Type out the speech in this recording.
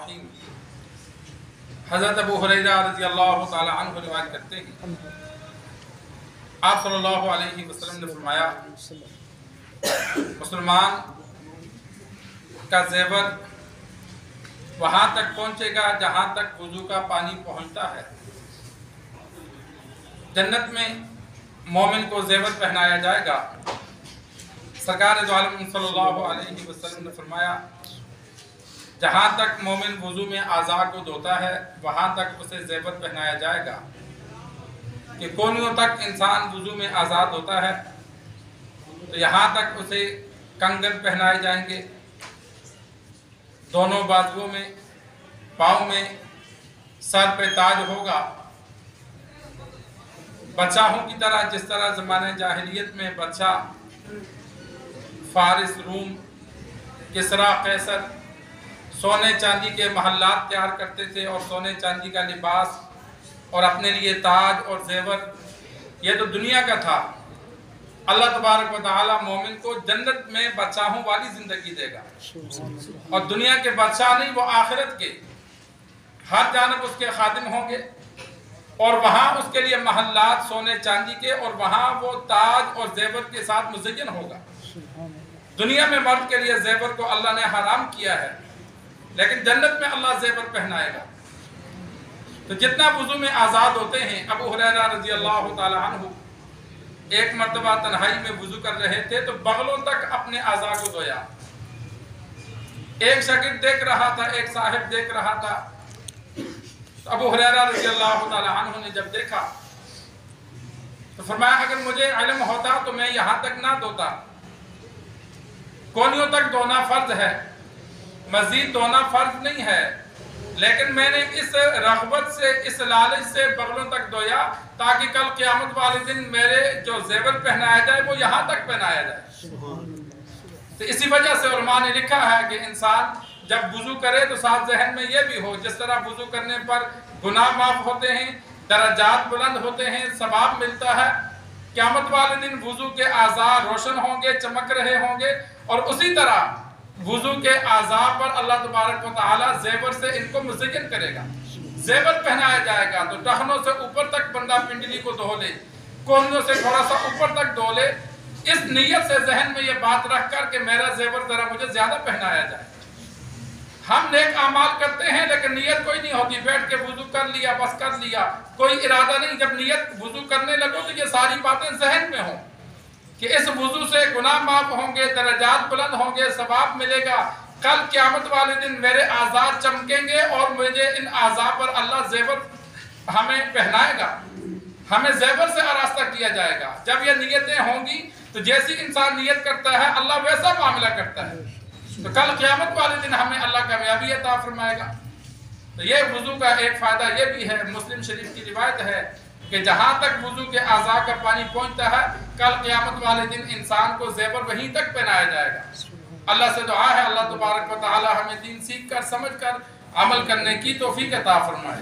الرحیم۔ حضرت ابو ہریرہ رضی اللہ تعالی عنہ روایت کرتے ہیں، آپ صلی اللہ علیہ وسلم نے فرمایا مسلمان کا زیور وہاں تک پہنچے گا جہاں تک وضو کا پانی پہنچتا ہے۔ جنت میں مومن کو زیور پہنایا جائے گا۔ سرکار دو عالم صلی اللہ علیہ وسلم نے فرمایا جہاں تک مومن وضو میں اعضاء کو دھوتا ہے وہاں تک اسے زیور پہنایا جائے گا، کہ کونیوں تک انسان وضو میں آزاد ہوتا ہے تو یہاں تک اسے کنگن پہنائے جائیں گے، دونوں بازوؤں میں، پاؤں میں، سر پہ تاج ہوگا، بادشاہوں کی طرح، جس طرح زمانہ جاہلیت میں بادشاہ فارس، روم، کسریٰ، قیصر سونے چاندی کے محلات تیار کرتے تھے اور سونے چاندی کا لباس اور اپنے لیے تاج اور زیور، یہ تو دنیا کا تھا۔ اللہ تبارک و تعالی مومن کو جنت میں بادشاہوں والی زندگی دے گا، اور دنیا کے بادشاہ نہیں، وہ آخرت کے، ہر جانب اس کے خادم ہوں گے، اور وہاں اس کے لیے محلات سونے چاندی کے، اور وہاں وہ تاج اور زیور کے ساتھ مزین ہوگا۔ دنیا میں مرد کے لیے زیور کو اللہ نے حرام کیا ہے، لیکن جنت میں اللہ زیور پہنائے گا۔ تو جتنا وضو میں آزاد ہوتے ہیں، ابو ہریرہ رضی اللہ تعالی عنہ ایک مرتبہ تنہائی میں وضو کر رہے تھے تو بغلوں تک اپنے اعضاء کو دھویا۔ ایک شاگرد دیکھ رہا تھا، ایک صاحب دیکھ رہا تھا۔ تو ابو ہریرہ رضی اللہ تعالی عنہ نے جب دیکھا تو فرمایا اگر مجھے علم ہوتا تو میں یہاں تک نہ دھوتا، کونیوں تک دھونا فرض ہے، مزید دھونا فرض نہیں ہے، لیکن میں نے اس رغبت سے، اس لالچ سے بغلوں تک دھویا تاکہ کل قیامت والے دن میرے جو زیور پہنایا جائے وہ یہاں تک پہنایا جائے۔ تو اسی وجہ سے علماء نے لکھا ہے کہ انسان جب وضو کرے تو ساتھ ذہن میں یہ بھی ہو، جس طرح وضو کرنے پر گناہ معاف ہوتے ہیں، درجات بلند ہوتے ہیں، ثواب ملتا ہے، قیامت والے دن وضو کے اعضاء روشن ہوں گے، چمک رہے ہوں گے، اور اسی طرح وضو کے اعضاء پر اللہ تبارک و تعالی زیور سے ان کو مزین کرے گا، زیور پہنایا جائے گا۔ تو ٹخنوں سے اوپر تک بندہ پنڈلی کو دھو لے، کونیوں سے تھوڑا سا اوپر تک دھو لے، اس نیت سے ذہن میں یہ بات رکھ کر کہ میرا زیور ذرا مجھے زیادہ پہنایا جائے۔ ہم نیک اعمال کرتے ہیں لیکن نیت کوئی نہیں ہوتی، بیٹھ کے وضو کر لیا، بس کر لیا، کوئی ارادہ نہیں۔ جب نیت وضو کرنے لگو تو یہ ساری باتیں ذہن میں ہوں کہ اس وضو سے گناہ معاف ہوں گے، درجات بلند ہوں گے، ثواب ملے گا، کل قیامت والے دن میرے اعضاء چمکیں گے اور مجھے ان اعضاء پر اللہ زیور ہمیں پہنائے گا، ہمیں زیور سے آراستہ کیا جائے گا۔ جب یہ نیتیں ہوں گی تو جیسی انسان نیت کرتا ہے اللہ ویسا معاملہ کرتا ہے، تو کل قیامت والے دن ہمیں اللہ کامیابی عطا فرمائے گا۔ تو یہ وضو کا ایک فائدہ یہ بھی ہے، مسلم شریف کی روایت ہے کہ جہاں تک وضو کے اعضاء کا پانی پہنچتا ہے کل قیامت والے دن انسان کو زیور وہیں تک پہنایا جائے گا۔ اللہ سے دعا ہے اللہ تبارک و تعالی ہمیں دین سیکھ کر، سمجھ کر عمل کرنے کی توفیق عطا فرمائے۔